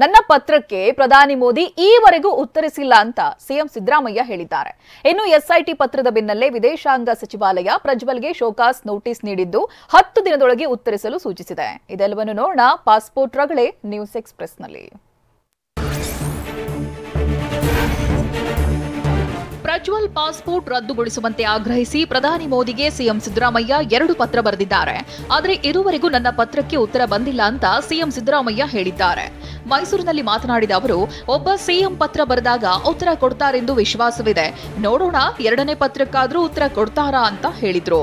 ನನ್ನ ಪತ್ರಕ್ಕೆ ಪ್ರಧಾನಿ ಮೋದಿ ಈವರೆಗೂ ಉತ್ತರಿಸಿಲ್ಲ ಅಂತ ಸಿಎಂ ಸಿದ್ದರಾಮಯ್ಯ ಹೇಳಿದ್ದಾರೆ. ಇನ್ನು ಎಸ್ಐಟಿ ಪತ್ರದ ಬೆನ್ನಲ್ಲೇ ವಿದೇಶಾಂಗ ಸಚಿವಾಲಯ ಪ್ರಜ್ವಲ್ಗೆ ಶೋಕಾಸ್ ನೋಟಿಸ್ ನೀಡಿದ್ದು 10 ದಿನದೊಳಗೆ ಉತ್ತರಿಸಲು ಸೂಚಿಸಿದೆ. ಇದೆಲ್ಲವನ್ನು ನೋಡೋಣ ಪಾಸ್ಪೋರ್ಟ್ ರಗಳೆ ನ್ಯೂಸ್ ಎಕ್ಸ್‌ಪ್ರೆಸ್‌ನಲ್ಲಿ. ಪ್ರಜ್ವಲ್ ಪಾಸ್ಪೋರ್ಟ್ ರದ್ದುಗೊಳಿಸುವಂತೆ ಆಗ್ರಹಿಸಿ ಪ್ರಧಾನಿ ಮೋದಿಗೆ ಸಿಎಂ ಸಿದ್ದರಾಮಯ್ಯ 2 ಪತ್ರ ಬರೆದಿದ್ದಾರೆ. ಆದರೆ ಇದುವರೆಗೂ ನನ್ನ ಪತ್ರಕ್ಕೆ ಉತ್ತರ ಬಂದಿಲ್ಲ ಅಂತ ಸಿಎಂ ಸಿದ್ದರಾಮಯ್ಯ ಹೇಳಿದ್ದಾರೆ. ಮೈಸೂರಿನಲ್ಲಿ ಮಾತನಾಡಿದ ಅವರು, ಒಬ್ಬ ಸಿಎಂ ಪತ್ರ ಬರೆದಾಗ ಉತ್ತರ ಕೊಡ್ತಾರೆಂದು ವಿಶ್ವಾಸವಿದೆ. ನೋಡೋಣ 2ನೇ ಪತ್ರಕ್ಕಾದ್ರೂ ಉತ್ತರ ಕೊಡ್ತಾರಾ ಅಂತ ಹೇಳಿದ್ರು.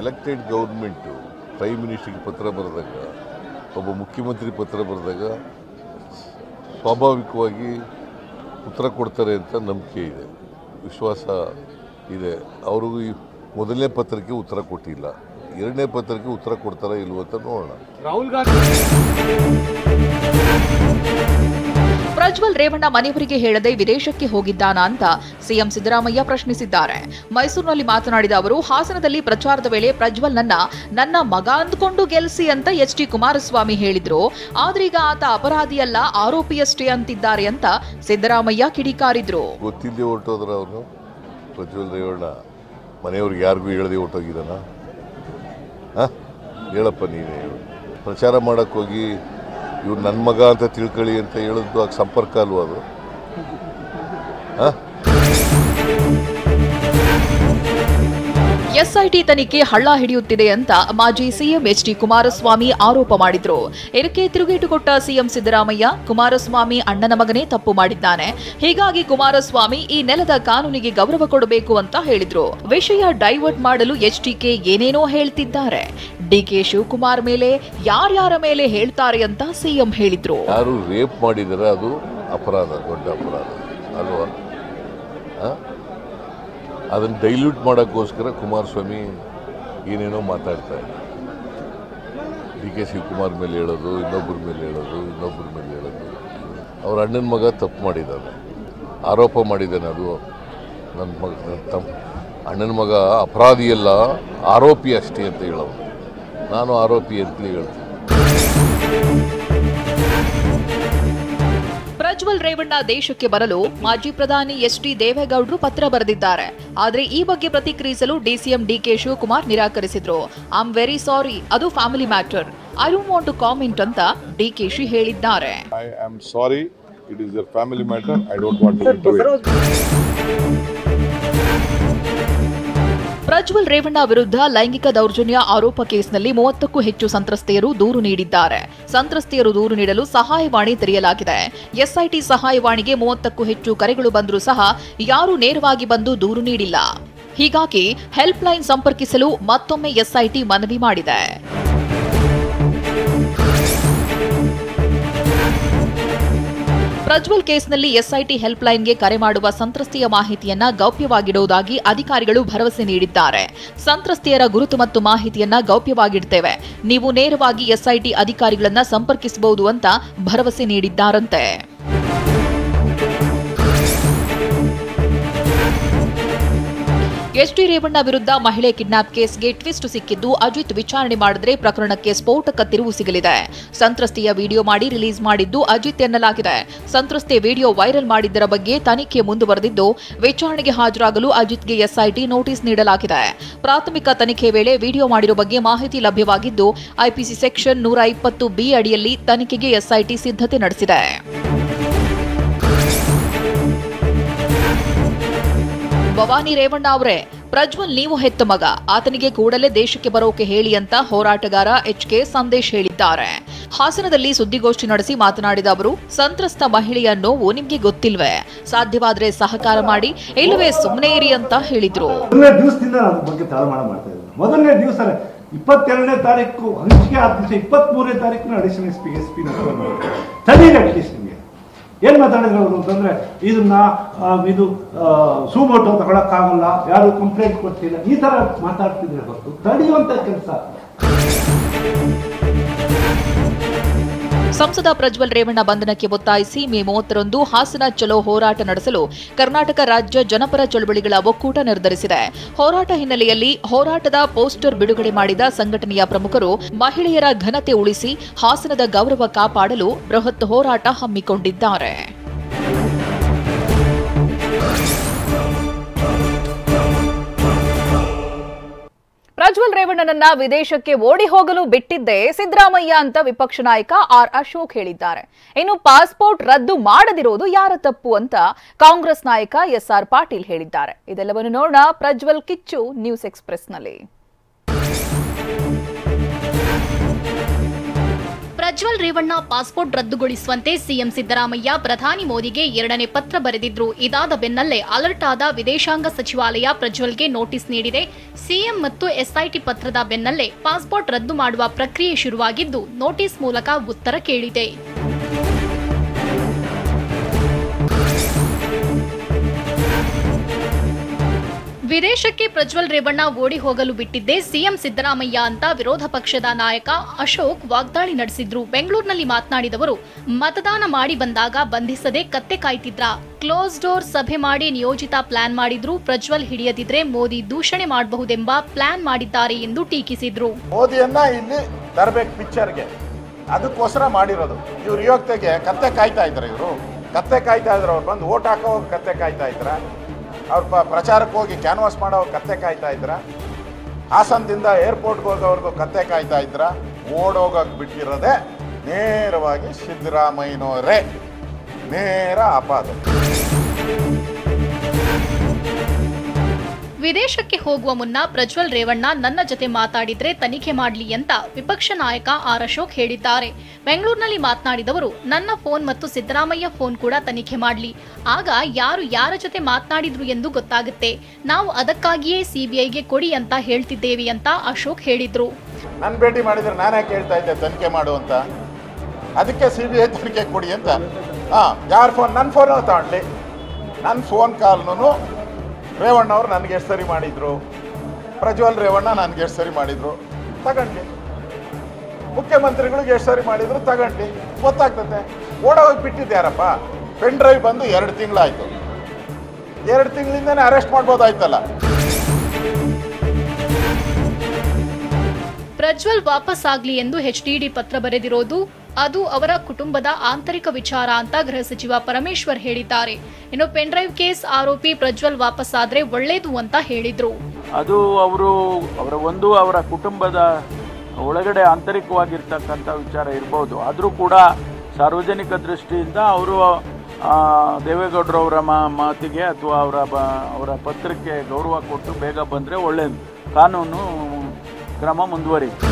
ಎಲೆಕ್ಟೆಡ್ ಗವರ್ನಮೆಂಟ್ ಪ್ರೈಮ್ ಮಿನಿಸ್ಟರ್ಗೆ ಪತ್ರ ಬರೆದಾಗ, ಒಬ್ಬ ಮುಖ್ಯಮಂತ್ರಿ ಪತ್ರ ಬರೆದಾಗ ಸ್ವಾಭಾವಿಕವಾಗಿ ಉತ್ತರ ಕೊಡ್ತಾರೆ ಅಂತ ನಂಬಿಕೆ ಇದೆ, ವಿಶ್ವಾಸ ಇದೆ. ಅವ್ರಿಗೂ ಈ ಮೊದಲನೇ ಪತ್ರಕ್ಕೆ ಉತ್ತರ ಕೊಟ್ಟಿಲ್ಲ, 2ನೇ ಪತ್ರಕ್ಕೆ ಉತ್ತರ ಕೊಡ್ತಾರಾ ಇಲ್ವ ಅಂತ ನೋಡೋಣ. ರಾಹುಲ್ ಗಾಂಧಿ ಪ್ರಜ್ವಲ್ ರೇವಣ್ಣ ಮನೆಯವರಿಗೆ ಹೇಳದೆ ವಿದೇಶಕ್ಕೆ ಹೋಗಿದ್ದಾನಾ ಅಂತ ಸಿಎಂ ಸಿದ್ದರಾಮಯ್ಯ ಪ್ರಶ್ನಿಸಿದ್ದಾರೆ. ಮೈಸೂರಿನಲ್ಲಿ ಮಾತನಾಡಿದ ಅವರು, ಹಾಸನದಲ್ಲಿ ಪ್ರಚಾರದ ವೇಳೆ ಪ್ರಜ್ವಲ್ ನನ್ನ ಮಗ ಅಂದ್ಕೊಂಡು ಗೆಲ್ಸಿ ಅಂತ ಎಚ್.ಡಿ. ಕುಮಾರಸ್ವಾಮಿ ಹೇಳಿದ್ರು. ಆದ್ರೀಗ ಆತ ಅಪರಾಧಿಯಲ್ಲ, ಆರೋಪಿಯಷ್ಟೇ ಅಂತಿದ್ದಾರೆ ಅಂತ ಸಿದ್ದರಾಮಯ್ಯ ಕಿಡಿಕಾರಿದ್ರು. ಗೊತ್ತಿಲ್ಲದೆ ಹೊರಟೋದ್ರ ಅವನು ಪ್ರಜ್ವಲ್ ರೇವಣ್ಣ ಮನೆಯವ್ರಿಗೆ ಯಾರಿಗೂ ಹೇಳದೆ ಹೊರಟೋಗಿದ್ದಾನ? ಹೇಳಪ್ಪ, ನೀನೇ ಹೇಳು. ಪ್ರಚಾರ ಮಾಡಕ್ಕೆ ಹೋಗಿ ಇವ್ರು ನನ್ನ ಮಗ ಅಂತ ತಿಳ್ಕೊಳ್ಳಿ ಅಂತ ಹೇಳಿದ್ದು ಆಗ ಸಂಪರ್ಕ ಅಲ್ವ ಅದು? ಎಸ್ಐಟಿ ತನಿಖೆ ಹಳ್ಳ ಹಿಡಿಯುತ್ತಿದೆ ಅಂತ ಮಾಜಿ ಸಿಎಂ ಎಚ್.ಡಿ. ಕುಮಾರಸ್ವಾಮಿ ಆರೋಪ ಮಾಡಿದ್ರು. ಇದಕ್ಕೆ ತಿರುಗೇಟು ಕೊಟ್ಟ ಸಿಎಂ ಸಿದ್ದರಾಮಯ್ಯ, ಕುಮಾರಸ್ವಾಮಿ ಅಣ್ಣನ ಮಗನೇ ತಪ್ಪು ಮಾಡಿದ್ದಾನೆ, ಹೀಗಾಗಿ ಕುಮಾರಸ್ವಾಮಿ ಈ ನೆಲದ ಕಾನೂನಿಗೆ ಗೌರವ ಕೊಡಬೇಕು ಅಂತ ಹೇಳಿದ್ರು. ವಿಷಯ ಡೈವರ್ಟ್ ಮಾಡಲು ಎಚ್ಡಿಕೆ ಏನೇನೋ ಹೇಳ್ತಿದ್ದಾರೆ. ಡಿಕೆ ಶಿವಕುಮಾರ್ ಮೇಲೆ ಯಾರ್ಯಾರ ಮೇಲೆ ಹೇಳ್ತಾರೆ ಅಂತ ಸಿಎಂ ಹೇಳಿದ್ರು. ಯಾರು ರೇಪ್ ಮಾಡಿದರೆ ಅದು ಅಪರಾಧ, ದೊಡ್ಡ ಅಪರಾಧ ಅಲ್ವಾ? ಅದನ್ನು ಡೈಲ್ಯೂಟ್ ಮಾಡೋಕ್ಕೋಸ್ಕರ ಕುಮಾರಸ್ವಾಮಿ ಏನೇನೋ ಮಾತಾಡ್ತಾರೆ. ಡಿ.ಕೆ. ಶಿವಕುಮಾರ್ ಮೇಲೆ ಹೇಳೋದು, ಇನ್ನೊಬ್ಬರ ಮೇಲೆ ಹೇಳೋದು. ಅವ್ರ ಅಣ್ಣನ ಮಗ ತಪ್ಪು ಮಾಡಿದ್ದಾನೆ, ಆರೋಪ ಮಾಡಿದ್ದಾನೆ. ಅದು ನನ್ನ ಅಣ್ಣನ ಮಗ ಅಪರಾಧಿಯಲ್ಲ, ಆರೋಪಿ ಅಷ್ಟೇ ಅಂತ ಹೇಳೋದು. ನಾನು ಆರೋಪಿ ಅಂತಲೇ ಹೇಳ್ತೀನಿ. ಪ್ರಜ್ವಲ್ ರೇವಣ್ಣ ದೇಶಕ್ಕೆ ಬರಲು ಮಾಜಿ ಪ್ರಧಾನಿ ಎಚ್.ಡಿ. ದೇವೇಗೌಡರು ಪತ್ರ ಬರೆದಿದ್ದಾರೆ. ಆದರೆ ಈ ಬಗ್ಗೆ ಪ್ರತಿಕ್ರಿಯಿಸಲು ಡಿಸಿಎಂ ಡಿ.ಕೆ. ಶಿವಕುಮಾರ್ ನಿರಾಕರಿಸಿದ್ರು. ಐ ಆಮ್ ವೆರಿ ಸಾರಿ, ಅದು family matter, I don't want to comment ಅಂತ ಡಿಕೆಶಿ ಹೇಳಿದ್ದಾರೆ. I am sorry, it is a family matter, I don't want to interview. Prajwal Revanna ವಿರುದ್ಧ ಲೈಂಗಿಕ ದೌರ್ಜನ್ಯ ಆರೋಪ ಕೇಸ್ನಲ್ಲಿ 30ಕ್ಕೂ ಹೆಚ್ಚು ಸಂತ್ರಸ್ತೆಯರು ದೂರು ನೀಡಿದ್ದಾರೆ. ಸಂತ್ರಸ್ತೆಯರು ದೂರು ನೀಡಲು ಸಹಾಯವಾಣಿ ತೆರೆಯಲಾಗಿದೆ. ಎಸ್ಐಟಿ ಸಹಾಯವಾಣಿಗೆ 30ಕ್ಕೂ ಹೆಚ್ಚು ಕರೆಗಳು ಬಂದರೂ ಸಹ ಯಾರೂ ನೇರವಾಗಿ ಬಂದು ದೂರು ನೀಡಿಲ್ಲ. ಹೀಗಾಗಿ ಹೆಲ್ಪ್ ಲೈನ್ ಸಂಪರ್ಕಿಸಲು ಮತ್ತೊಮ್ಮೆ ಎಸ್ಐಟಿ ಮನವಿ ಮಾಡಿದೆ. ಪ್ರಜ್ವಲ್ ಕೇಸ್ನಲ್ಲಿ ಎಸ್ಐಟಿ ಹೆಲ್ಪ್ ಲೈನ್ಗೆ ಕರೆ ಮಾಡುವ ಸಂತ್ರಸ್ತೆಯ ಮಾಹಿತಿಯನ್ನ ಗೌಪ್ಯವಾಗಿಡುವುದಾಗಿ ಅಧಿಕಾರಿಗಳು ಭರವಸೆ ನೀಡಿದ್ದಾರೆ. ಸಂತ್ರಸ್ತೆಯರ ಗುರುತು ಮತ್ತು ಮಾಹಿತಿಯನ್ನ ಗೌಪ್ಯವಾಗಿಡ್ತೇವೆ, ನೀವು ನೇರವಾಗಿ ಎಸ್ಐಟಿ ಅಧಿಕಾರಿಗಳನ್ನ ಸಂಪರ್ಕಿಸಬಹುದು ಅಂತ ಭರವಸೆ ನೀಡಿದ್ದಾರಂತೆ. ಎಚ್.ಡಿ. ರೇವಣ್ಣ ವಿರುದ್ಧ ಮಹಿಳೆ ಕಿಡ್ನಾಪ್ ಕೇಸ್ಗೆ ಟ್ವಿಸ್ಟ್ ಸಿಕ್ಕಿದ್ದು, ಅಜಿತ್ ವಿಚಾರಣೆ ಮಾಡಿದ್ರೆ ಪ್ರಕರಣಕ್ಕೆ ಸ್ಫೋಟಕ ತಿರುವು ಸಿಗಲಿದೆ. ಸಂತ್ರಸ್ತೆಯ ವಿಡಿಯೋ ಮಾಡಿ ರಿಲೀಸ್ ಮಾಡಿದ್ದು ಅಜಿತ್ ಎನ್ನಲಾಗಿದೆ. ಸಂತ್ರಸ್ತೆ ವಿಡಿಯೋ ವೈರಲ್ ಮಾಡಿದ್ದರ ಬಗ್ಗೆ ತನಿಖೆ ಮುಂದುವರೆದಿದ್ದು, ವಿಚಾರಣೆಗೆ ಹಾಜರಾಗಲು ಅಜಿತ್ಗೆ ಎಸ್ಐಟಿ ನೋಟಿಸ್ ನೀಡಲಾಗಿದೆ. ಪ್ರಾಥಮಿಕ ತನಿಖೆ ವೇಳೆ ವಿಡಿಯೋ ಮಾಡಿರುವ ಬಗ್ಗೆ ಮಾಹಿತಿ ಲಭ್ಯವಾಗಿದ್ದು, ಐಪಿಸಿ ಸೆಕ್ಷನ್ 120B ಅಡಿಯಲ್ಲಿ ತನಿಖೆಗೆ ಎಸ್ಐಟಿ ಸಿದ್ಧತೆ ನಡೆಸಿದೆ. ಭವಾನಿ ರೇವಣ್ಣ ಅವರೇ, ಪ್ರಜ್ವಲ್ ನೀವು ಹೆತ್ತ ಮಗ, ಆತನಿಗೆ ಕೂಡಲೇ ದೇಶಕ್ಕೆ ಬರೋಕೆ ಹೇಳಿ ಅಂತ ಹೋರಾಟಗಾರ ಎಚ್.ಕೆ. ಸಂದೇಶ್ ಹೇಳಿದ್ದಾರೆ. ಹಾಸನದಲ್ಲಿ ಸುದ್ದಿಗೋಷ್ಠಿ ನಡೆಸಿ ಮಾತನಾಡಿದ ಅವರು, ಸಂತ್ರಸ್ತ ಮಹಿಳೆಯ ನೋವು ನಿಮ್ಗೆ ಗೊತ್ತಿಲ್ವೇ? ಸಾಧ್ಯವಾದ್ರೆ ಸಹಕಾರ ಮಾಡಿ, ಇಲ್ಲವೇ ಸುಮ್ಮನೆ ಇರಿ ಅಂತ ಹೇಳಿದ್ರು. ಮೊದಲನೇ ದಿವಸ 22ನೇ ತಾರೀಕು ಹಂಚಿಕೆ ಆದ ದಿವಸ 23ನೇ ತಾರೀಕು ಅಡಿಷನಲ್ ಎಸ್ ಪಿ ಏನ್ ಮಾತಾಡಿದ್ರು ಅವರು ಅಂತಂದ್ರೆ, ಇದು ಸುಮೋಟೋ ತಗೊಳಕ್ಕಾಗಲ್ಲ, ಯಾರು ಕಂಪ್ಲೇಂಟ್ ಕೊಡ್ತಿಲ್ಲ, ಈ ತರ ಮಾತಾಡ್ತಿದ್ರೆ ಹೊರತು ತಡೆಯುವಂತ ಕೆಲಸ. ಸಂಸದ ಪ್ರಜ್ವಲ್ ರೇವಣ್ಣ ಬಂಧನಕ್ಕೆ ಒತ್ತಾಯಿಸಿ ಮೇ 30ರಂದು ಹಾಸನ ಚಲೋ ಹೋರಾಟ ನಡೆಸಲು ಕರ್ನಾಟಕ ರಾಜ್ಯ ಜನಪರ ಚಳವಳಿಗಳ ಒಕ್ಕೂಟ ನಿರ್ಧರಿಸಿದೆ. ಹೋರಾಟ ಹಿನ್ನೆಲೆಯಲ್ಲಿ ಹೋರಾಟದ ಪೋಸ್ಟರ್ ಬಿಡುಗಡೆ ಮಾಡಿದ ಸಂಘಟನೆಯ ಪ್ರಮುಖರು ಮಹಿಳೆಯರ ಘನತೆ ಉಳಿಸಿ ಹಾಸನದ ಗೌರವ ಕಾಪಾಡಲು ಬೃಹತ್ ಹೋರಾಟ ಹಮ್ಮಿಕೊಂಡಿದ್ದಾರೆ. ಪ್ರಜ್ವಲ್ ರೇವಣ್ಣನನ್ನ ವಿದೇಶಕ್ಕೆ ಓಡಿ ಹೋಗಲು ಬಿಟ್ಟಿದ್ದೇ ಸಿದ್ದರಾಮಯ್ಯ ಅಂತ ವಿಪಕ್ಷ ನಾಯಕ ಆರ್ ಅಶೋಕ್ ಹೇಳಿದ್ದಾರೆ. ಇನ್ನು ಪಾಸ್ಪೋರ್ಟ್ ರದ್ದು ಮಾಡದಿರೋದು ಯಾರ ತಪ್ಪು ಅಂತ ಕಾಂಗ್ರೆಸ್ ನಾಯಕ ಎಸ್ಆರ್ ಪಾಟೀಲ್ ಹೇಳಿದ್ದಾರೆ. ಇದೆಲ್ಲವನ್ನು ನೋಡೋಣ ಪ್ರಜ್ವಲ್ ಕಿಚ್ಚು ನ್ಯೂಸ್ ಎಕ್ಸ್‌ಪ್ರೆಸ್‌ನಲ್ಲಿ. ಪ್ರಜ್ವಲ್ ರೇವಣ್ಣ ಪಾಸ್ಪೋರ್ಟ್ ರದ್ದುಗೊಳಿಸುವಂತೆ ಸಿಎಂ ಸಿದ್ದರಾಮಯ್ಯ ಪ್ರಧಾನಿ ಮೋದಿಗೆ 2ನೇ ಪತ್ರ ಬರೆದಿದ್ರು. ಇದಾದ ಬೆನ್ನಲ್ಲೇ ಅಲರ್ಟ್ ಆದ ವಿದೇಶಾಂಗ ಸಚಿವಾಲಯ ಪ್ರಜ್ವಲ್ಗೆ ನೋಟಿಸ್ ನೀಡಿದೆ. ಸಿಎಂ ಮತ್ತು ಎಸ್ಐಟಿ ಪತ್ರದ ಬೆನ್ನಲ್ಲೇ ಪಾಸ್ಪೋರ್ಟ್ ರದ್ದು ಮಾಡುವ ಪ್ರಕ್ರಿಯೆ ಶುರುವಾಗಿದ್ದು ನೋಟಿಸ್ ಮೂಲಕ ಉತ್ತರ ಕೇಳಿದೆ. ವಿದೇಶಕ್ಕೆ ಪ್ರಜ್ವಲ್ ರೇವಣ್ಣ ಓಡಿ ಹೋಗಲು ಬಿಟ್ಟಿದ್ದೇ ಸಿಎಂ ಸಿದ್ದರಾಮಯ್ಯ ಅಂತ ವಿರೋಧ ಪಕ್ಷದ ನಾಯಕ ಅಶೋಕ್ ವಾಗ್ದಾಳಿ ನಡೆಸಿದ್ರು. ಬೆಂಗಳೂರಿನಲ್ಲಿ ಮಾತನಾಡಿದವರು, ಮತದಾನ ಮಾಡಿ ಬಂದಾಗ ಬಂಧಿಸದೆ ಕತ್ತೆ ಕಾಯ್ತಿದ್ರ, ಕ್ಲೋಸ್ ಡೋರ್ ಸಭೆ ಮಾಡಿ ನಿಯೋಜಿತ ಪ್ಲಾನ್ ಮಾಡಿದ್ರು, ಪ್ರಜ್ವಲ್ ಹಿಡಿಯದಿದ್ರೆ ಮೋದಿ ದೂಷಣೆ ಮಾಡಬಹುದೆಂಬ ಪ್ಲಾನ್ ಮಾಡಿದ್ದಾರೆ ಎಂದು ಟೀಕಿಸಿದ್ರು. ಮೋದಿಯನ್ನ ಇಲ್ಲಿ ತರಬೇಕು ಪಿಕ್ಚರ್ಗೆ, ಅದಕ್ಕೋಸ್ಕರ ಮಾಡಿರೋದು. ಇವ್ರು ಯೋಗ್ಯತೆಗೆ ಕತ್ತೆ ಕಾಯ್ತಾ ಇದ್ರು. ಇವರು ಕತ್ತೆ ಕಾಯ್ತಾ ಇದ್ರು. ಅವ್ರು ಬಂದು ಓಟ್ ಹಾಕೋ ಕತ್ತೆ ಕಾಯ್ತಾ ಇದ್ರ, ಅವ್ರ ಪ್ರಚಾರಕ್ಕೆ ಹೋಗಿ ಕ್ಯಾನ್ವಾಸ್ ಮಾಡೋ ಕತ್ತೆ ಕಾಯ್ತಾ ಇದ್ರ, ಹಾಸನದಿಂದ ಏರ್ಪೋರ್ಟ್ಗೆ ಹೋಗೋವ್ರಿಗೂ ಕತ್ತೆ ಕಾಯ್ತಾ ಇದ್ರ. ಓಡೋಗಕ್ಕೆ ಬಿಟ್ಟಿರೋದೆ ನೇರವಾಗಿ ಸಿದ್ದರಾಮಯ್ಯನವರೇ, ನೇರ ಅಪಾದ. ವಿದೇಶಕ್ಕೆ ಹೋಗುವ ಮುನ್ನ ಪ್ರಜ್ವಲ್ ರೇವಣ್ಣ ನನ್ನ ಜೊತೆ ಮಾತಾಡಿದ್ರೆ ತನಿಖೆ ಮಾಡಲಿ ಅಂತ ವಿಪಕ್ಷ ನಾಯಕ ಆರ್ ಅಶೋಕ್ ಹೇಳಿದ್ದಾರೆ. ಬೆಂಗಳೂರಿನಲ್ಲಿ ಮಾತನಾಡಿದವರು, ನನ್ನ ಫೋನ್ ಮತ್ತು ಸಿದ್ದರಾಮಯ್ಯ ಫೋನ್ ಕೂಡ ತನಿಖೆ ಮಾಡಲಿ, ಆಗ ಯಾರು ಯಾರ ಜೊತೆ ಮಾತನಾಡಿದ್ರು ಎಂದು ಗೊತ್ತಾಗುತ್ತೆ. ನಾವು ಅದಕ್ಕಾಗಿಯೇ ಸಿಬಿಐಗೆ ಕೊಡಿ ಅಂತ ಹೇಳ್ತಿದ್ದೇವೆ ಅಂತ ಅಶೋಕ್ ಹೇಳಿದ್ರು. ನನ್ನ ಭೇಟಿ ಮಾಡಿದ್ರೆ ನಾನೇ ಕೇಳ್ತಾ ಇದ್ದೆ ತನಿಖೆ ಮಾಡು ಅಂತ, ಅದಕ್ಕೆ ಸಿಬಿಐ ತನಿಖೆ ಕೊಡಿ ಅಂತ. ಯಾರ ಫೋನ್? ನನ್ನ ಫೋನ್ ತಗೊಂಡ್ಲಿ. ನನ್ನ ಫೋನ್ ಕಾಲ್ನೂ ರೇವಣ್ಣ ಅವರು ನನಗೆ ಎಷ್ಟು ಸರಿ ಮಾಡಿದ್ರು, ಪ್ರಜ್ವಲ್ ರೇವಣ್ಣ ನನಗೆ ಎಷ್ಟು ಸರಿ ಮಾಡಿದ್ರು ತಗೊಂಡ್ಲಿ, ಮುಖ್ಯಮಂತ್ರಿಗಳಿಗೆ ಎಷ್ಟು ಸರಿ ಮಾಡಿದ್ರು ತಗೊಂಡ್ಲಿ, ಗೊತ್ತಾಗ್ತದೆ. ಓಡೋಗಿ ಬಿಟ್ಟಿದ್ಯಾರಪ್ಪ. ಪೆನ್ ಡ್ರೈವ್ ಬಂದು 2 ತಿಂಗಳಾಯ್ತು. 2 ತಿಂಗಳಿಂದನೇ ಅರೆಸ್ಟ್ ಮಾಡ್ಬೋದಾಯ್ತಲ್ಲ. ಪ್ರಜ್ವಲ್ ವಾಪಸ್ ಆಗ್ಲಿ ಎಂದು ಎಚ್ಡಿಡಿ ಪತ್ರ ಬರೆದಿರೋದು ಅದು ಅವರ ಕುಟುಂಬದ ಆಂತರಿಕ ವಿಚಾರ ಅಂತ ಗೃಹ ಸಚಿವ ಪರಮೇಶ್ವರ್ ಹೇಳಿದ್ದಾರೆ. ಇನ್ನು ಪೆನ್ ಡ್ರೈವ್ ಕೇಸ್ ಆರೋಪಿ ಪ್ರಜ್ವಲ್ ವಾಪಸ್ ಆದ್ರೆ ಒಳ್ಳೇದು ಅಂತ ಹೇಳಿದ್ರು. ಅದು ಅವರ ಕುಟುಂಬದ ಒಳಗಡೆ ಆಂತರಿಕವಾಗಿರ್ತಕ್ಕಂಥ ವಿಚಾರ ಇರಬಹುದು. ಆದರೂ ಕೂಡ ಸಾರ್ವಜನಿಕ ದೃಷ್ಟಿಯಿಂದ ಅವರು ದೇವೇಗೌಡರವರ ಮಾತಿಗೆ ಅಥವಾ ಅವರ ಪತ್ರಕ್ಕೆ ಗೌರವ ಕೊಟ್ಟು ಬೇಗ ಬಂದರೆ ಒಳ್ಳೆಯದು. ಕಾನೂನು ಕ್ರಮ ಮುಂದುವರಿಯುತ್ತೆ.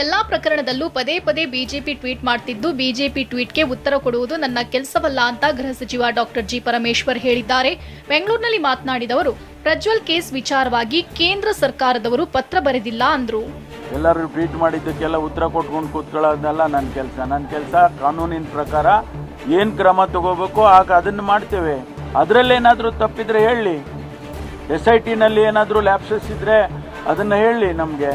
ಎಲ್ಲಾ ಪ್ರಕರಣದಲ್ಲೂ ಪದೇ ಪದೇ ಬಿಜೆಪಿ ಟ್ವೀಟ್ ಮಾಡ್ತಿದ್ದು, ಬಿಜೆಪಿ ಟ್ವೀಟ್ಗೆ ಉತ್ತರ ಕೊಡುವುದು ನನ್ನ ಕೆಲಸವಲ್ಲ ಅಂತ ಗೃಹ ಸಚಿವ ಡಾಕ್ಟರ್ ಜಿ ಪರಮೇಶ್ವರ್ ಹೇಳಿದ್ದಾರೆ. ಬೆಂಗಳೂರಿನಲ್ಲಿ ಮಾತನಾಡಿದವರು, ಪ್ರಜ್ವಲ್ ಕೇಸ್ ವಿಚಾರವಾಗಿ ಕೇಂದ್ರ ಸರ್ಕಾರದವರು ಪತ್ರ ಬರೆದಿಲ್ಲ ಅಂದ್ರು. ಎಲ್ಲರೂ ಟ್ವೀಟ್ ಮಾಡಿದ್ದಕ್ಕೆಲ್ಲ ಉತ್ತರ ಕೊಟ್ಕೊಂಡು ಕೂತ್ಕೊಳ್ಳೋದಲ್ಲ ನನ್ನ ಕೆಲಸ. ಕಾನೂನಿನ ಪ್ರಕಾರ ಏನು ಕ್ರಮ ತಗೋಬೇಕು ಆಗ ಅದನ್ನು ಮಾಡ್ತೇವೆ. ಅದರಲ್ಲೇನಾದರೂ ತಪ್ಪಿದ್ರೆ ಹೇಳಿ. SITನಲ್ಲಿ ಏನಾದರೂ ಲ್ಯಾಪ್ಸಸ್ ಇದ್ದರೆ ಅದನ್ನು ಹೇಳಿ ನಮಗೆ,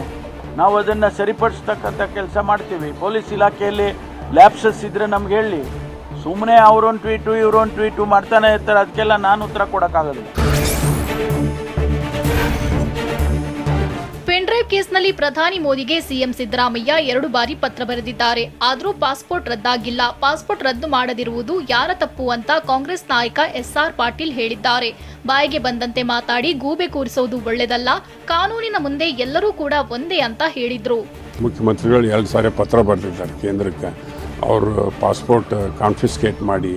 ನಾವು ಅದನ್ನು ಸರಿಪಡಿಸ್ತಕ್ಕಂಥ ಕೆಲಸ ಮಾಡ್ತೀವಿ. ಪೊಲೀಸ್ ಇಲಾಖೆಯಲ್ಲಿ ಲ್ಯಾಪ್ಸಸ್ ಇದ್ದರೆ ನಮ್ಗೆ ಹೇಳಿ. ಸುಮ್ಮನೆ ಅವರೊಂದು ಟ್ವೀಟು ಇವರೊಂದು ಟ್ವೀಟು ಮಾಡ್ತಾನೆ ಇರ್ತಾರೆ, ಅದಕ್ಕೆಲ್ಲ ನಾನು ಉತ್ತರ ಕೊಡೋಕ್ಕಾಗಲ್ಲ. ಪೆನ್ಡ್ರೈವ್ ಕೇಸ್ನಲ್ಲಿ ಪ್ರಧಾನಿ ಮೋದಿಗೆ ಸಿಎಂ ಸಿದ್ದರಾಮಯ್ಯ 2 ಬಾರಿ ಪತ್ರ ಬರೆದಿದ್ದಾರೆ. ಆದರೂ ಪಾಸ್ಪೋರ್ಟ್ ರದ್ದಾಗಿಲ್ಲ. ಪಾಸ್ಪೋರ್ಟ್ ರದ್ದು ಮಾಡದಿರುವುದು ಯಾರ ತಪ್ಪು ಅಂತ ಕಾಂಗ್ರೆಸ್ ನಾಯಕ ಎಸ್ಆರ್ ಪಾಟೀಲ್ ಹೇಳಿದ್ದಾರೆ. ಬಾಯಿಗೆ ಬಂದಂತೆ ಮಾತಾಡಿ ಗೂಬೆ ಕೂರಿಸುವುದು ಒಳ್ಳೆಯದಲ್ಲ, ಕಾನೂನಿನ ಮುಂದೆ ಎಲ್ಲರೂ ಕೂಡ ಒಂದೇ ಅಂತ ಹೇಳಿದ್ರು. ಮುಖ್ಯಮಂತ್ರಿಗಳು 2 ಸಾರಿ ಪತ್ರ ಬರೆದಿದ್ದಾರೆ ಕೇಂದ್ರಕ್ಕೆ. ಅವರು ಪಾಸ್ಪೋರ್ಟ್ ಕಾನ್ಫಿಸ್ಕೇಟ್ ಮಾಡಿ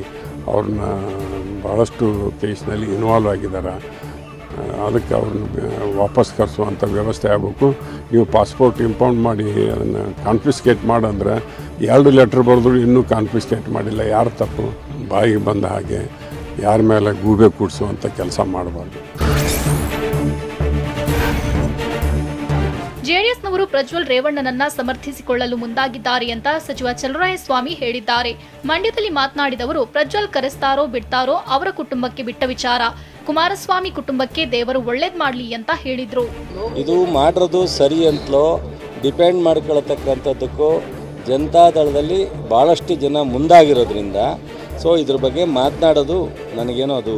ಅವ್ರನ್ನ ಭಾಳಷ್ಟು ಕೇಸ್ನಲ್ಲಿ ಇನ್ವಾಲ್ವ್ ಆಗಿದ್ದಾರೆ. ಅದಕ್ಕೆ ಅವ್ರನ್ನ ವಾಪಸ್ ಕರೆಸುವಂಥ ವ್ಯವಸ್ಥೆ ಆಗಬೇಕು. ನೀವು ಪಾಸ್ಪೋರ್ಟ್ ಇಂಪೌಂಡ್ ಮಾಡಿ ಅದನ್ನು ಕಾನ್ಫಿಸ್ಕೇಟ್ ಮಾಡಂದ್ರೆ 2 ಲೆಟ್ರ್ ಬರೆದ್ರು ಇನ್ನೂ ಕಾನ್ಫಿಸ್ಕೇಟ್ ಮಾಡಿಲ್ಲ. ಯಾರು ತಪ್ಪು? ಬಾಯಿಗೆ ಬಂದ ಹಾಗೆ ಯಾರ ಮೇಲೆ ಗೂಬೆ ಕೂಡಿಸುವಂಥ ಕೆಲಸ ಮಾಡಬಾರ್ದು. ಜೆಡಿಎಸ್ನವರು ಪ್ರಜ್ವಲ್ ರೇವಣ್ಣನನ್ನ ಸಮರ್ಥಿಸಿಕೊಳ್ಳಲು ಮುಂದಾಗಿದ್ದಾರೆ ಅಂತ ಸಚಿವ ಚಲುವರಾಯಸ್ವಾಮಿ ಹೇಳಿದ್ದಾರೆ. ಮಂಡ್ಯದಲ್ಲಿ ಮಾತನಾಡಿದವರು, ಪ್ರಜ್ವಲ್ ಕರೆಸ್ತಾರೋ ಬಿಡ್ತಾರೋ ಅವರ ಕುಟುಂಬಕ್ಕೆ ಬಿಟ್ಟ ವಿಚಾರ, ಕುಮಾರಸ್ವಾಮಿ ಕುಟುಂಬಕ್ಕೆ ದೇವರು ಒಳ್ಳೇದ್ ಮಾಡ್ಲಿ ಅಂತ ಹೇಳಿದ್ರು. ಇದು ಮಾಡಿರೋದು ಸರಿ ಅಂತಲೋ ಡಿಪೆಂಡ್ ಮಾಡ್ಕೊಳ್ತಕ್ಕಂಥದ್ದಕ್ಕೂ ಜನತಾದಳದಲ್ಲಿ ಭಾಳಷ್ಟು ಜನ ಮುಂದಾಗಿರೋದ್ರಿಂದ ಸೊ ಇದ್ರ ಬಗ್ಗೆ ಮಾತನಾಡೋದು ನನಗೇನೋ ಅದು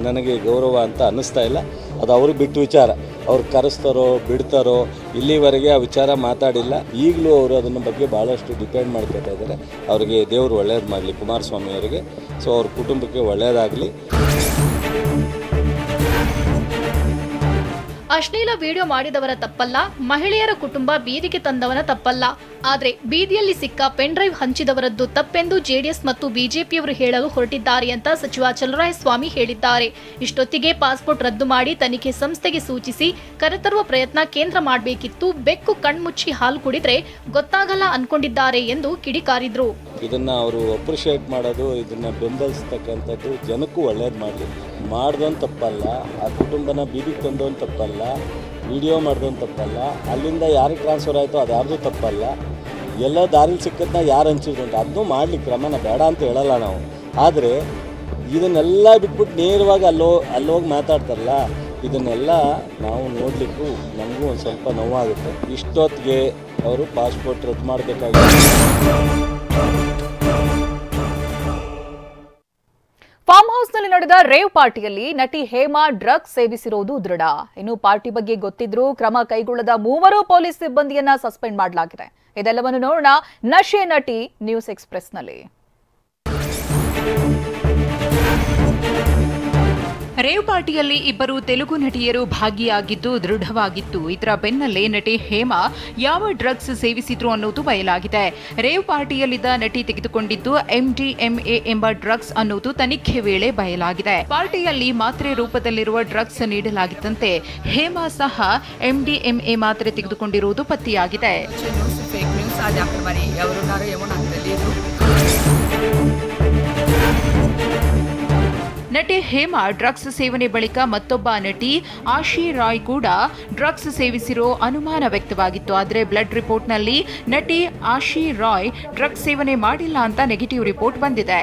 ನನಗೆ ಗೌರವ ಅಂತ ಅನ್ನಿಸ್ತಾ ಇಲ್ಲ. ಅದು ಅವ್ರಿಗೆ ಬಿಟ್ಟು ವಿಚಾರ. ಅವ್ರು ಕರೆಸ್ತಾರೋ ಬಿಡ್ತಾರೋ ಇಲ್ಲಿವರೆಗೆ ಆ ವಿಚಾರ ಮಾತಾಡಿಲ್ಲ. ಈಗಲೂ ಅವರು ಅದನ್ನ ಬಗ್ಗೆ ಭಾಳಷ್ಟು ಡಿಪೆಂಡ್ ಮಾಡ್ಕೊತಾ ಇದ್ದಾರೆ. ಅವರಿಗೆ ದೇವರು ಒಳ್ಳೇದು ಮಾಡಲಿ, ಕುಮಾರಸ್ವಾಮಿ ಅವರಿಗೆ. ಸೊ ಅವ್ರ ಕುಟುಂಬಕ್ಕೆ ಒಳ್ಳೆಯದಾಗಲಿ. ಅಶ್ಲೀಲ ವಿಡಿಯೋ ಮಾಡಿದವರ ತಪ್ಪಲ್ಲ, ಮಹಿಳೆಯರ ಕುಟುಂಬ ಬೀದಿಗೆ ತಂದವನ ತಪ್ಪಲ್ಲ. ಆದರೆ ಬೀದಿಯಲ್ಲಿ ಸಿಕ್ಕ ಪೆನ್ ಡ್ರೈವ್ ಹಂಚಿದವರದ್ದು ತಪ್ಪೆಂದು ಜೆಡಿಎಸ್ ಮತ್ತು ಬಿಜೆಪಿಯವರು ಹೇಳಲು ಹೊರಟಿದ್ದಾರೆ ಅಂತ ಸಚಿವ ಚಲುವರಾಯಸ್ವಾಮಿ ಹೇಳಿದ್ದಾರೆ. ಇಷ್ಟೊತ್ತಿಗೆ ಪಾಸ್ಪೋರ್ಟ್ ರದ್ದು ಮಾಡಿ ತನಿಖೆ ಸಂಸ್ಥೆಗೆ ಸೂಚಿಸಿ ಕರೆತರುವ ಪ್ರಯತ್ನ ಕೇಂದ್ರ ಮಾಡಬೇಕಿತ್ತು. ಬೆಕ್ಕು ಕಣ್ಮುಚ್ಚಿ ಹಾಲು ಕುಡಿದ್ರೆ ಗೊತ್ತಾಗಲ್ಲ ಅನ್ಕೊಂಡಿದ್ದಾರೆ ಎಂದು ಕಿಡಿಕಾರಿದ್ರು. ಇದನ್ನ ಅವರು ಅಪ್ರಿಷಿಯೇಟ್ ಮಾಡೋದು, ಇದನ್ನ ಬೆಂಬಲಿಸ್ತಕ್ಕಂಥದ್ದು ಜನಕ್ಕೂ ಒಳ್ಳೇದು ಮಾಡಲಿ. ಮಾಡ್ದೋನ್ ತಪ್ಪಲ್ಲ, ಆ ಕುಟುಂಬನ ಬೀದಿಗೆ ತಂದೋನ್ ತಪ್ಪಲ್ಲ, ವಿಡಿಯೋ ಮಾಡ್ದೋನ್ ತಪ್ಪಲ್ಲ, ಅಲ್ಲಿಂದ ಯಾರಿಗೆ ಟ್ರಾನ್ಸ್ಫರ್ ಆಯಿತು ಅದು ಯಾರ್ದು ತಪ್ಪಲ್ಲ. ಎಲ್ಲ ದಾರಿಲಿ ಸಿಕ್ಕದನ್ನ ಯಾರು ಹಂಚಿದ್ರು ಅಂತ ಅದನ್ನೂ ಮಾಡಲಿಕ್ಕೆ ಕ್ರಮನ ಬೇಡ ಅಂತ ಹೇಳಲ್ಲ ನಾವು. ಆದರೆ ಇದನ್ನೆಲ್ಲ ಬಿಟ್ಬಿಟ್ಟು ನೇರವಾಗಿ ಅಲ್ಲೋಗಿ ಮಾತಾಡ್ತಾರಲ್ಲ, ಇದನ್ನೆಲ್ಲ ನಾವು ನೋಡಲಿಕ್ಕೂ ನಮಗೂ ಒಂದು ಸ್ವಲ್ಪ ನೋವಾಗುತ್ತೆ. ಇಷ್ಟೊತ್ತಿಗೆ ಅವರು ಪಾಸ್ಪೋರ್ಟ್ ರದ್ದು ಮಾಡಬೇಕಾಗಿದೆ. ಫಾರ್ಮ್ ಹೌಸ್ನಲ್ಲಿ ನಡೆದ ರೇವ್ ಪಾರ್ಟಿಯಲ್ಲಿ ನಟಿ ಹೇಮಾ ಡ್ರಗ್ಸ್ ಸೇವಿಸಿರುವುದು ದೃಢ. ಇನ್ನು ಪಾರ್ಟಿ ಬಗ್ಗೆ ಗೊತ್ತಿದ್ರೂ ಕ್ರಮ ಕೈಗೊಳ್ಳದ 3 ಪೊಲೀಸ್ ಸಿಬ್ಬಂದಿಯನ್ನ ಸಸ್ಪೆಂಡ್ ಮಾಡಲಾಗಿದೆ. ಇದೆಲ್ಲವನ್ನು ನೋಡೋಣ ನಶೆ ನಟಿ ನ್ಯೂಸ್ ಎಕ್ಸ್‌ಪ್ರೆಸ್ನಲ್ಲಿ. ರೇವ್ ಪಾರ್ಟಿಯಲ್ಲಿ ಇಬ್ಬರು ತೆಲುಗು ನಟಿಯರು ಭಾಗಿಯಾಗಿದ್ದು ದೃಢವಾಗಿತ್ತು. ಇದರ ಬೆನ್ನಲ್ಲೇ ನಟಿ ಹೇಮಾ ಯಾವ ಡ್ರಗ್ಸ್ ಸೇವಿಸಿದ್ರು ಅನ್ನೋದು ಬಯಲಾಗಿದೆ. ರೇವ್ ಪಾರ್ಟಿಯಲ್ಲಿದ್ದ ನಟಿ ತೆಗೆದುಕೊಂಡಿದ್ದು MDMA ಎಂಬ ಡ್ರಗ್ಸ್ ಅನ್ನೋದು ತನಿಖೆ ವೇಳೆ ಬಯಲಾಗಿದೆ. ಪಾರ್ಟಿಯಲ್ಲಿ ಮಾತ್ರೆ ರೂಪದಲ್ಲಿರುವ ಡ್ರಗ್ಸ್ ನೀಡಲಾಗಿದ್ದಂತೆ ಹೇಮಾ ಸಹ MDMA ಮಾತ್ರೆ ತೆಗೆದುಕೊಂಡಿರುವುದು ಪತ್ತೆಯಾಗಿದೆ. ನಟಿ ಹೇಮಾ ಡ್ರಗ್ಸ್ ಸೇವನೆ ಬಳಿಕ ಮತ್ತೊಬ್ಬ ನಟಿ ಆಶಿ ರಾಯ್ ಕೂಡ ಡ್ರಗ್ಸ್ ಸೇವಿಸಿರೋ ಅನುಮಾನ ವ್ಯಕ್ತವಾಗಿತ್ತು. ಆದರೆ ಬ್ಲಡ್ ರಿಪೋರ್ಟ್ನಲ್ಲಿ ನಟಿ ಆಶಿ ರಾಯ್ ಡ್ರಗ್ಸ್ ಸೇವನೆ ಮಾಡಿಲ್ಲ ಅಂತ ನೆಗೆಟಿವ್ ರಿಪೋರ್ಟ್ ಬಂದಿದೆ.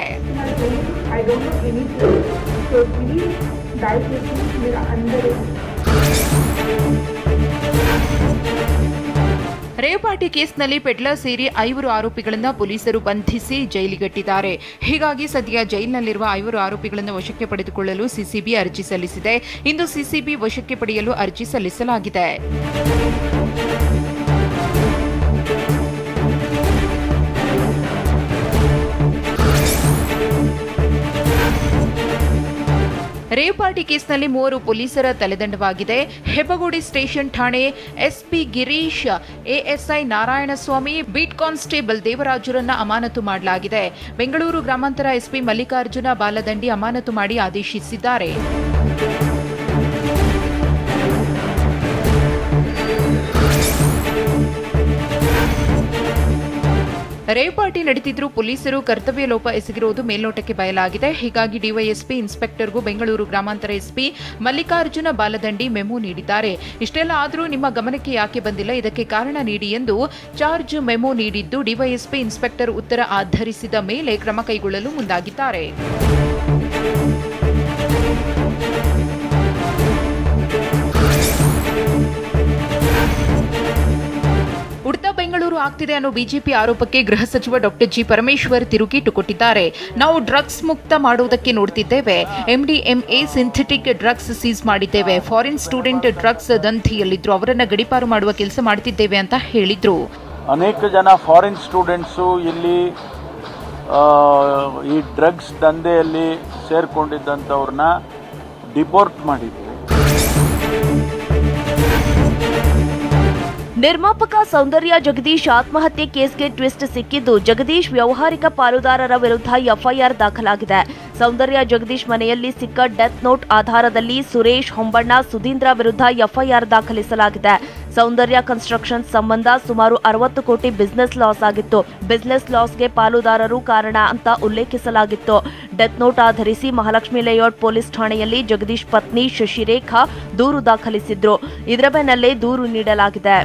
ರೇವ್ ಪಾರ್ಟಿ ಕೇಸ್ನಲ್ಲಿ ಪೆಡ್ಲರ್ ಸೇರಿ 5 ಆರೋಪಿಗಳನ್ನು ಪೊಲೀಸರು ಬಂಧಿಸಿ ಜೈಲಿಗಟ್ಟಿದ್ದಾರೆ. ಹೀಗಾಗಿ ಸದ್ಯ ಜೈಲಿನಲ್ಲಿರುವ 5 ಆರೋಪಿಗಳನ್ನು ವಶಕ್ಕೆ ಪಡೆದುಕೊಳ್ಳಲು ಸಿಸಿಬಿ ಅರ್ಜಿ ಸಲ್ಲಿಸಿದೆ. ಇಂದು ಸಿಸಿಬಿ ವಶಕ್ಕೆ ಪಡೆಯಲು ಅರ್ಜಿ ಸಲ್ಲಿಸಲಾಗಿದೆ. ರೇವ್ ಪಾರ್ಟಿ ಕೇಸ್ನಲ್ಲಿ 3 ಪೊಲೀಸರ ತಲೆದಂಡವಾಗಿದೆ. ಹೆಬ್ಬಗೋಡಿ ಸ್ಟೇಷನ್ ಠಾಣೆ SP Girish, ASI Narayanaswamy, beat constable ದೇವರಾಜುರನ್ನ ಅಮಾನತು ಮಾಡಲಾಗಿದೆ. ಬೆಂಗಳೂರು ಗ್ರಾಮಾಂತರ ಎಸ್ಪಿ ಮಲ್ಲಿಕಾರ್ಜುನ ಬಾಲದಂಡಿ ಅಮಾನತು ಮಾಡಿ ಆದೇಶಿಸಿದ್ದಾರೆ. ರೇವ್ ಪಾರ್ಟಿ ನಡೆದಿದ್ರೂ ಪೊಲೀಸರು ಕರ್ತವ್ಯ ಲೋಪ ಎಸಗಿರುವುದು ಮೇಲ್ನೋಟಕ್ಕೆ ಬಯಲಾಗಿದೆ. ಹೀಗಾಗಿ ಡಿವೈಎಸ್ಪಿ ಇನ್ಸ್ಪೆಕ್ಟರ್ಗೂ ಬೆಂಗಳೂರು ಗ್ರಾಮಾಂತರ ಎಸ್ಪಿ ಮಲ್ಲಿಕಾರ್ಜುನ ಬಾಲದಂಡಿ ಮೆಮೊ ನೀಡಿದ್ದಾರೆ. ಇಷ್ಟೆಲ್ಲ ಆದರೂ ನಿಮ್ಮ ಗಮನಕ್ಕೆ ಯಾಕೆ ಬಂದಿಲ್ಲ, ಇದಕ್ಕೆ ಕಾರಣ ನೀಡಿ ಎಂದು ಚಾರ್ಜ್ ಮೆಮೊ ನೀಡಿದ್ದು ಡಿವೈಎಸ್ಪಿ ಇನ್ಸ್ಪೆಕ್ಟರ್ ಉತ್ತರ ಆಧರಿಸಿದ ಮೇಲೆ ಕ್ರಮ ಕೈಗೊಳ್ಳಲು ಮುಂದಾಗಿದ್ದಾರೆ. ಉಡ್ತಾ ಬೆಂಗಳೂರು ಆಗ್ತಿದೆ ಅನ್ನೋ ಬಿಜೆಪಿ ಆರೋಪಕ್ಕೆ ಗೃಹ ಸಚಿವ ಡಾಕ್ಟರ್ ಜಿ ಪರಮೇಶ್ವರ್ ತಿರುಗೇಟು ಕೊಟ್ಟಿದ್ದಾರೆ. ನಾವು ಡ್ರಗ್ಸ್ ಮುಕ್ತ ಮಾಡುವುದಕ್ಕೆ ನೋಡ್ತಿದ್ದೇವೆ. MDMA ಸಿಂಥೆಟಿಕ್ ಡ್ರಗ್ಸ್ ಸೀಸ್ ಮಾಡಿದ್ದೇವೆ. ಫಾರಿನ್ ಸ್ಟೂಡೆಂಟ್ ಡ್ರಗ್ಸ್ ದಂಧೆಯಲ್ಲಿದ್ರು, ಅವರನ್ನ ಗಡಿಪಾರು ಮಾಡುವ ಕೆಲಸ ಮಾಡ್ತಿದ್ದೇವೆ ಅಂತ ಹೇಳಿದ್ರು. ಅನೇಕ ಜನ ಫಾರಿನ್ ಸ್ಟೂಡೆಂಟ್ಸು ಇಲ್ಲಿ ಈ ಡ್ರಗ್ಸ್ ದಂಧೆಯಲ್ಲಿ ಸೇರ್ಕೊಂಡಿದ್ದಂಥವ್ರನ್ನ ಡಿಪೋರ್ಟ್ ಮಾಡಿದ್ವಿ. ನಿರ್ಮಾಪಕ ಸೌಂದರ್ಯ ಜಗದೀಶ್ ಆತ್ಮಹತ್ಯೆ ಕೇಸ್ಗೆ ಟ್ವಿಸ್ಟ್ ಸಿಕ್ಕಿದ್ದು, ಜಗದೀಶ್ ವ್ಯವಹಾರಿಕ ಪಾಲುದಾರರ ವಿರುದ್ಧ ಎಫ್ಐಆರ್ ದಾಖಲಾಗಿದೆ. ಸೌಂದರ್ಯ ಜಗದೀಶ್ ಮನೆಯಲ್ಲಿ ಸಿಕ್ಕ ಡೆತ್ ನೋಟ್ ಆಧಾರದಲ್ಲಿ ಸುರೇಶ್, ಹೊಂಬಣ್ಣ, ಸುಧೀಂದ್ರ ವಿರುದ್ಧ ಎಫ್ಐಆರ್ ದಾಖಲಿಸಲಾಗಿದೆ. ಸೌಂದರ್ಯ ಕನ್ಸ್ಟ್ರಕ್ಷನ್ ಸಂಬಂಧ ಸುಮಾರು 60 ಕೋಟಿ ಬಿಸಿನೆಸ್ ಲಾಸ್ ಆಗಿತ್ತು. ಬಿಸಿನೆಸ್ ಲಾಸ್ಗೆ ಪಾಲುದಾರರು ಕಾರಣ ಅಂತ ಉಲ್ಲೇಖಿಸಲಾಗಿತ್ತು. ಡೆತ್ ನೋಟ್ ಆಧರಿಸಿ ಮಹಾಲಕ್ಷ್ಮಿ ಲೇಔಟ್ ಪೊಲೀಸ್ ಠಾಣೆಯಲ್ಲಿ ಜಗದೀಶ್ ಪತ್ನಿ ಶಶಿರೇಖಾ ದೂರು ದಾಖಲಿಸಿದ್ರು. ಇದರ ಬೆನ್ನಲ್ಲೇ ದೂರು ನೀಡಲಾಗಿದೆ.